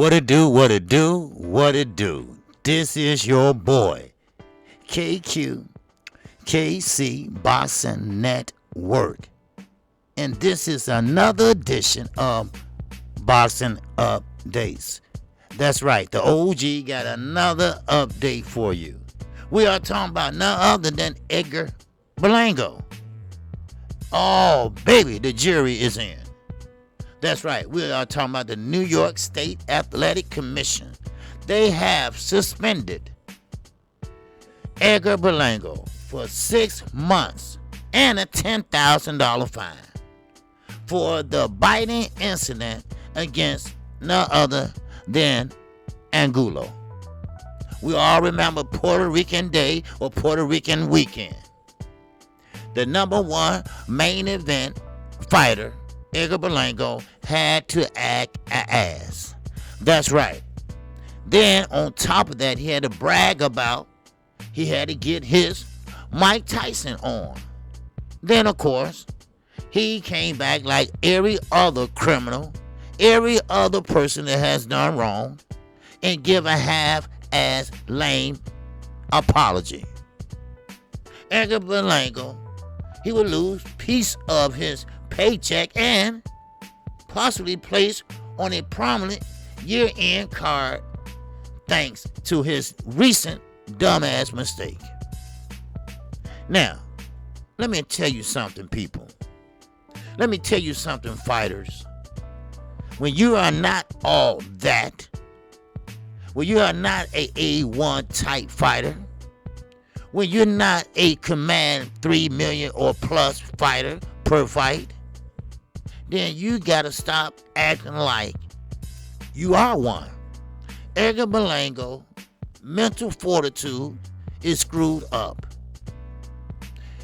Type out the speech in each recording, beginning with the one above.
What it do, what it do, what it do. This is your boy, KQKC Boxing Network. And this is another edition of Boxing Updates. That's right, the OG got another update for you. We are talking about none other than Edgar Berlanga. Oh, baby, the jury is in. That's right, we are talking about the New York State Athletic Commission. They have suspended Edgar Berlanga for 6 months and a $10,000 fine for the biting incident against none other than Angulo. We all remember Puerto Rican Day or Puerto Rican Weekend. The number one main event fighter, Edgar Berlanga, had to act an ass. That's right. Then on top of that, he had to brag about he had to get his Mike Tyson on. Then, of course, he came back like every other criminal, every other person that has done wrong, and give a half-ass lame apology. Edgar Berlanga, he would lose piece of his paycheck and possibly placed on a prominent year-end card thanks to his recent dumbass mistake. Now, let me tell you something, people. Let me tell you something, fighters. When you are not all that, when you are not a A1 type fighter, when you're not a command 3 million or plus fighter per fight, then you gotta stop acting like you are one. Edgar Berlanga, mental fortitude is screwed up.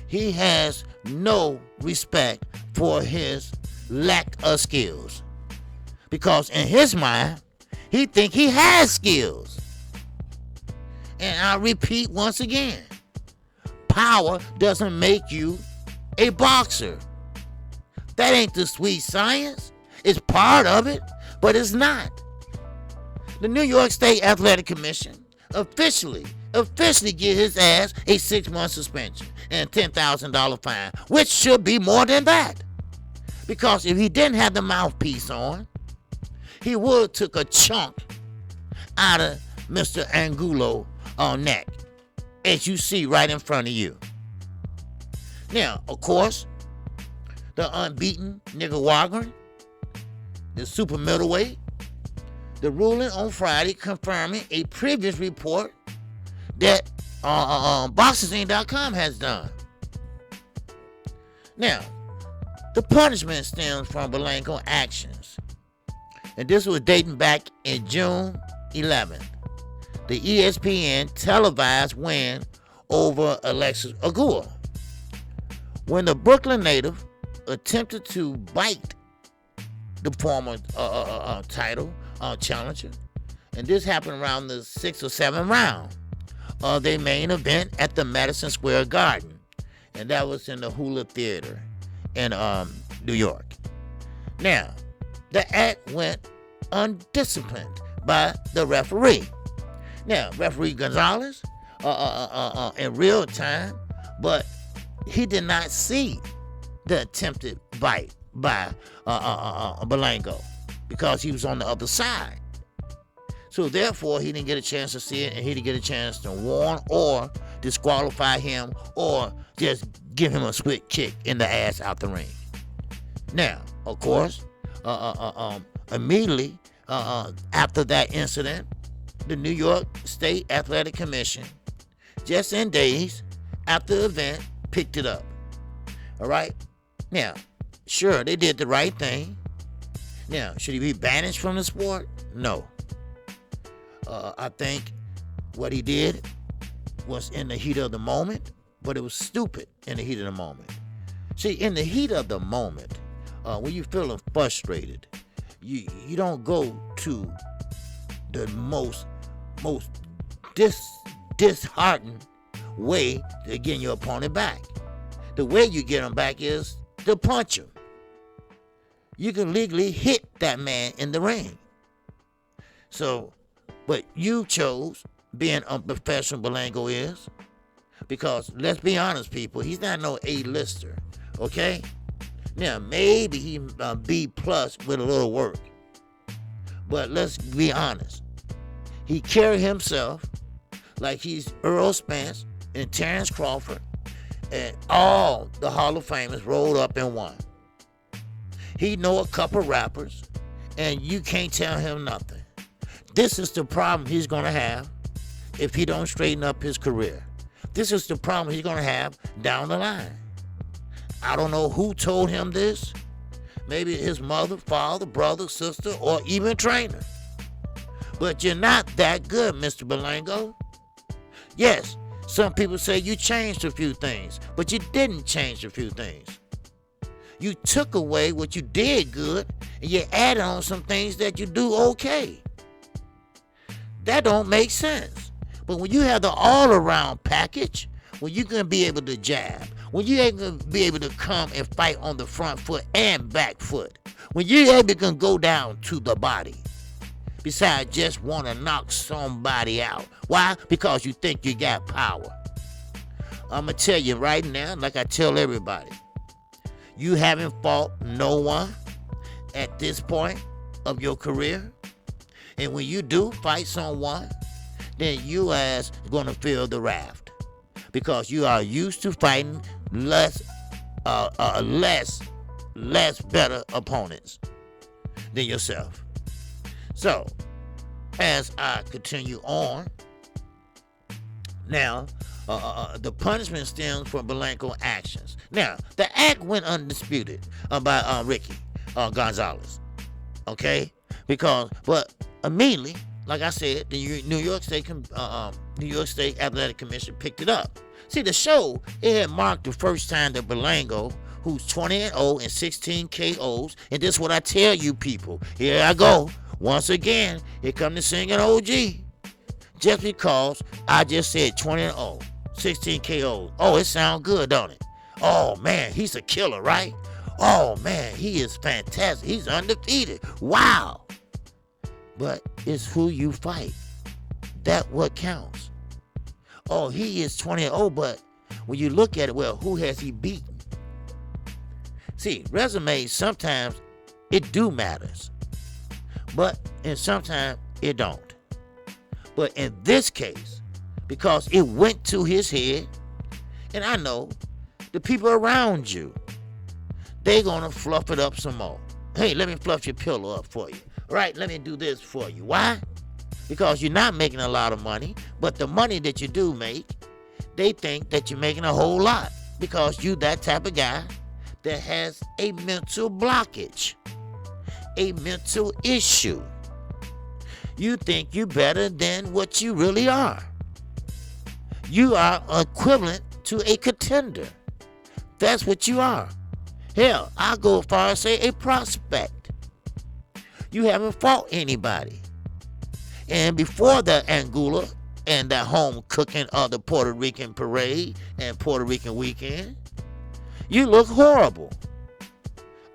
He has no respect for his lack of skills. Because in his mind, he think he has skills. And I repeat once again, power doesn't make you a boxer. That ain't the sweet science. It's part of it, but it's not. The New York State Athletic Commission officially give his ass a 6-month suspension and a $10,000 fine, which should be more than that. Because if he didn't have the mouthpiece on, he would have took a chunk out of Mr. Angulo's neck, as you see right in front of you. Now, of course, the unbeaten Nicaraguan, the super middleweight, the ruling on Friday confirming a previous report that BoxingScene.com has done. Now, the punishment stems from Berlanga's actions, and this was dating back in June 11th. The ESPN televised win over Alexis Agua, when the Brooklyn native attempted to bite the former title challenger, and this happened around the 6th or 7th round of their main event at the Madison Square Garden, and that was in the Hula Theater in New York. Now, the act went undisciplined by the referee. Now, referee Gonzalez, in real time, but he did not see the attempted bite by Berlanga because he was on the other side. So therefore, he didn't get a chance to see it, and he didn't get a chance to warn or disqualify him or just give him a split kick in the ass out the ring. Now, of course, immediately after that incident, the New York State Athletic Commission, just in days after the event, picked it up. All right? Now, sure, they did the right thing. Now, should he be banished from the sport? No. I think what he did was in the heat of the moment, but it was stupid in the heat of the moment. See, in the heat of the moment, when you're feeling frustrated, you don't go to the most disheartened way to get your opponent back. The way you get him back is to punch him. You can legally hit that man in the ring. So, but you chose being unprofessional Berlanga is, because let's be honest, people, he's not no A-lister, okay? Now, maybe he B plus with a little work, but let's be honest. He carried himself like he's Earl Spence and Terrence Crawford and all the Hall of Famers rolled up in one. He know a couple rappers, and you can't tell him nothing. This is the problem he's going to have if he don't straighten up his career. This is the problem he's going to have down the line. I don't know who told him this. Maybe his mother, father, brother, sister, or even trainer. But you're not that good, Mr. Berlanga. Yes, some people say you changed a few things, but you didn't change a few things. You took away what you did good, and you added on some things that you do okay. That don't make sense. But when you have the all-around package, when you're going to be able to jab, when you're going to be able to come and fight on the front foot and back foot, when you're able to go down to the body, besides just want to knock somebody out. Why? Because you think you got power. I'm going to tell you right now, like I tell everybody, you haven't fought no one at this point of your career. And when you do fight someone, then you as going to feel the wrath, because you are used to fighting less better opponents than yourself. So, as I continue on, now, the punishment stems from Berlanga actions. Now, the act went undisputed by Ricky Gonzalez, okay? But immediately, like I said, the New York State Athletic Commission picked it up. See, the show, it had marked the first time that Berlanga, who's 20-0 and 16 KOs, and this is what I tell you people. Here I go. Once again, here come the singing OG. Just because I just said 20-0, 16 KOs. Oh, it sounds good, don't it? Oh, man, he's a killer, right? Oh, man, he is fantastic. He's undefeated. Wow. But it's who you fight. That's what counts. Oh, he is 20-0, but when you look at it, well, who has he beaten? See, resumes, sometimes it do matters. And sometimes it don't. But in this case, because it went to his head, and I know the people around you, they're going to fluff it up some more. Hey, let me fluff your pillow up for you. Right, let me do this for you. Why? Because you're not making a lot of money, but the money that you do make, they think that you're making a whole lot, because you that type of guy that has a mental blockage, a mental issue. You think you're better than what you really are. You are equivalent to a contender. That's what you are. Hell, I'll go as far as say a prospect. You haven't fought anybody. And before the Anguilla and the home cooking of the Puerto Rican parade and Puerto Rican weekend, you look horrible.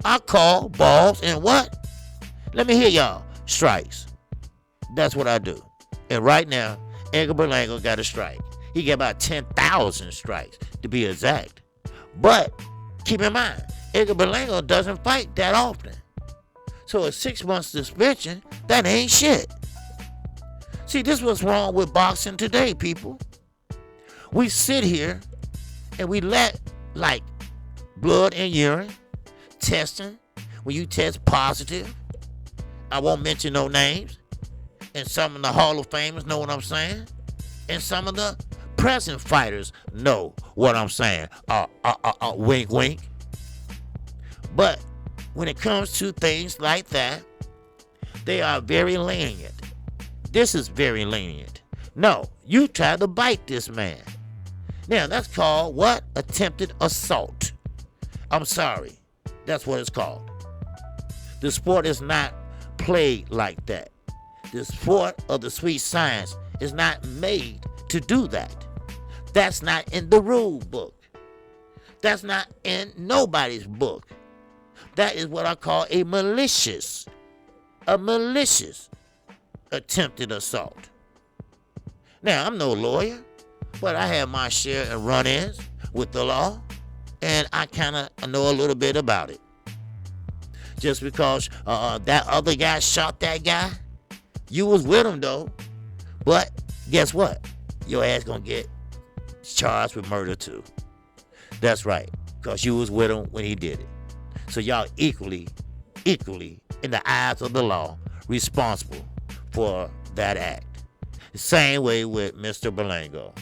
I call balls and what? Let me hear y'all. Strikes. That's what I do. And right now, Edgar Berlanga got a strike. He got about 10,000 strikes to be exact. But keep in mind, Edgar Berlanga doesn't fight that often. So a 6-month suspension, that ain't shit. See, this is what's wrong with boxing today, people. We sit here and we let, like, blood and urine testing. When you test positive, I won't mention no names, and some of the Hall of Famers know what I'm saying, and some of the present fighters know what I'm saying. Wink, wink. But when it comes to things like that, they are very lenient. This is very lenient. No, you tried to bite this man. Now, that's called what? Attempted assault. I'm sorry. That's what it's called. The sport is not played like that. The sport of the sweet science is not made to do that. That's not in the rule book. That's not in nobody's book. That is what I call a malicious attempted assault. Now, I'm no lawyer, but I have my share of run-ins with the law, and I kind of know a little bit about it. Just because that other guy shot that guy, you was with him though, but guess what? Your ass gonna get charged with murder too. That's right, because you was with him when he did it. So y'all equally, in the eyes of the law, responsible for that act. The same way with Mr. Berlanga.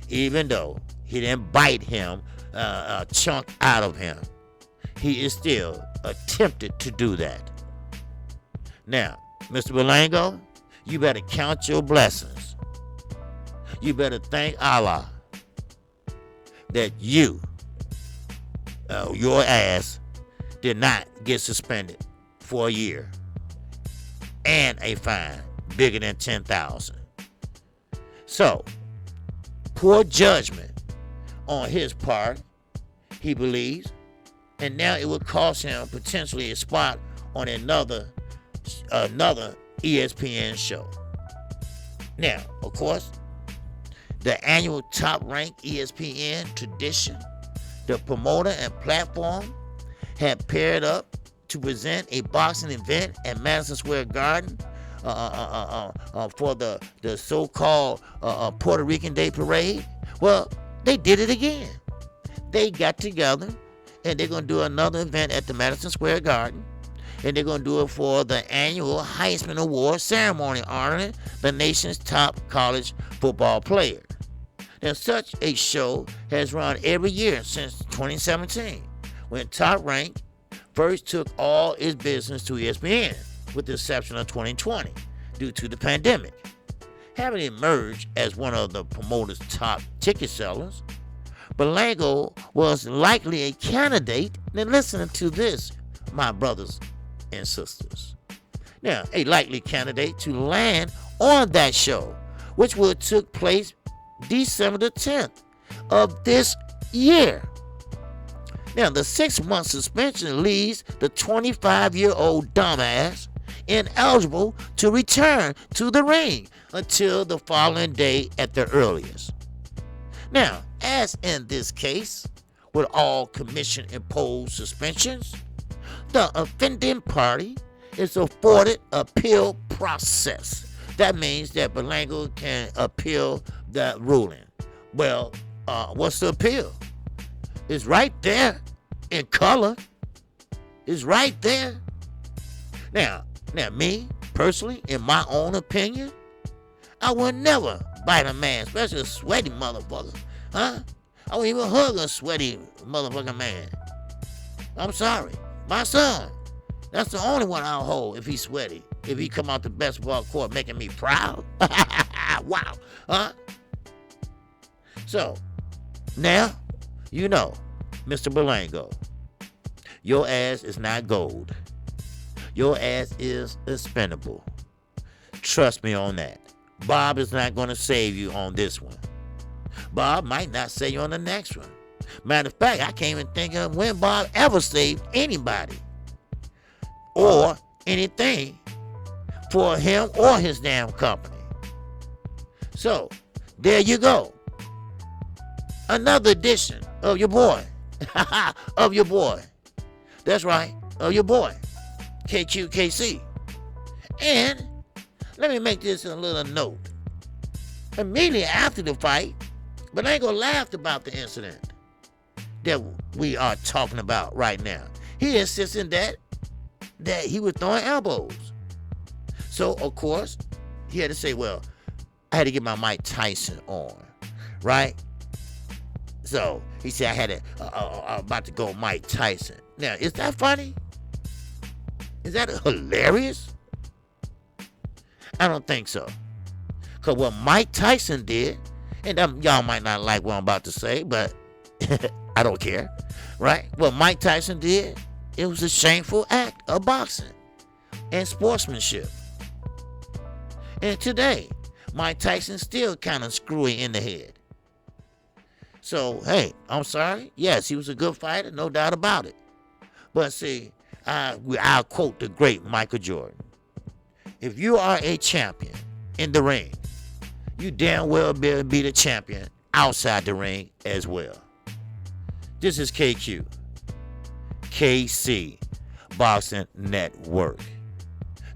Even though he didn't bite him a chunk out of him, he is still attempted to do that. Now, Mr. Berlanga, you better count your blessings. You better thank Allah that your ass did not get suspended for a year and a fine bigger than $10,000. So, poor judgment on his part, he believes, and now it would cost him potentially a spot on another ESPN show. Now, of course, the annual top-ranked ESPN tradition, the promoter and platform had paired up to present a boxing event at Madison Square Garden for the so-called Puerto Rican Day Parade. Well, they did it again. They got together and they're going to do another event at the Madison Square Garden, and they're going to do it for the annual Heisman Award ceremony honoring the nation's top college football player. Now, such a show has run every year since 2017, when Top Rank first took all its business to ESPN, with the exception of 2020, due to the pandemic. Having emerged as one of the promoter's top ticket sellers, Berlanga was likely a candidate. Now listen to this, my brothers and sisters. Now, a likely candidate to land on that show, which would took place December the 10th of this year. Now, the 6-month suspension leaves the 25-year-old dumbass ineligible to return to the ring until the following day at the earliest. Now, as in this case, with all commission-imposed suspensions, the offending party is afforded appeal process. That means that Berlanga can appeal that ruling. Well, what's the appeal? It's right there in color. It's right there. Now, me, personally, in my own opinion, I would never bite a man, especially a sweaty motherfucker. Huh? I wouldn't even hug a sweaty motherfucking man. I'm sorry. My son, that's the only one I'll hold if he's sweaty. If he come out the basketball court making me proud. Wow. Huh? So, now, you know, Mr. Berlanga, your ass is not gold. Your ass is expendable. Trust me on that. Bob is not going to save you on this one. Bob might not save you on the next one. Matter of fact, I can't even think of when Bob ever saved anybody or anything for him or his damn company. So, there you go. Another edition of your boy. Of your boy. That's right, of your boy. KQKC. And let me make this a little note. Immediately after the fight, Berlanga laughed about the incident that we are talking about right now. He insisted that he was throwing elbows. So, of course, he had to say, well, I had to get my Mike Tyson on, right? So, he said I had to, about to go Mike Tyson. Now, is that funny? Is that hilarious? I don't think so. Because what Mike Tyson did, and y'all might not like what I'm about to say, but I don't care, right? What Mike Tyson did, it was a shameful act of boxing and sportsmanship. And today, Mike Tyson's still kind of screwy in the head. So, hey, I'm sorry. Yes, he was a good fighter, no doubt about it. But see, I'll quote the great Michael Jordan. If you are a champion in the ring, you damn well better be the champion outside the ring as well. This is KQKC Boxing Network.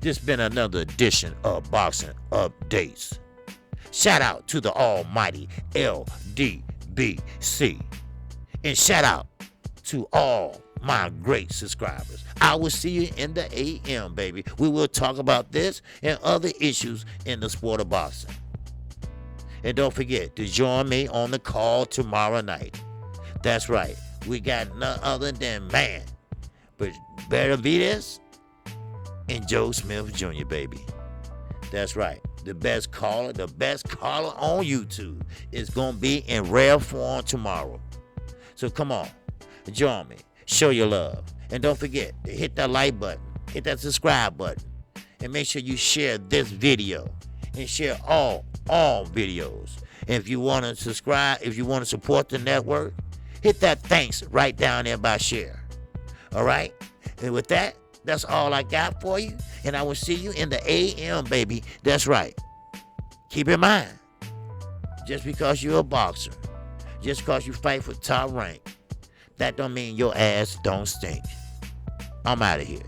This been another edition of Boxing Updates. Shout out to the almighty LDBC. And shout out to all my great subscribers. I will see you in the AM, baby. We will talk about this and other issues in the sport of boxing. And don't forget to join me on the call tomorrow night. That's right. We got none other than but Benavides and Joe Smith Jr., baby. That's right. The best caller on YouTube is going to be in rare form tomorrow. So come on, join me, show your love. And don't forget to hit that like button, hit that subscribe button, and make sure you share this video and share all videos. And if you want to subscribe, if you want to support the network, hit that thanks right down there by share. All right? And with that, that's all I got for you. And I will see you in the AM, baby. That's right. Keep in mind, just because you're a boxer, just because you fight for top rank, that don't mean your ass don't stink. I'm out of here.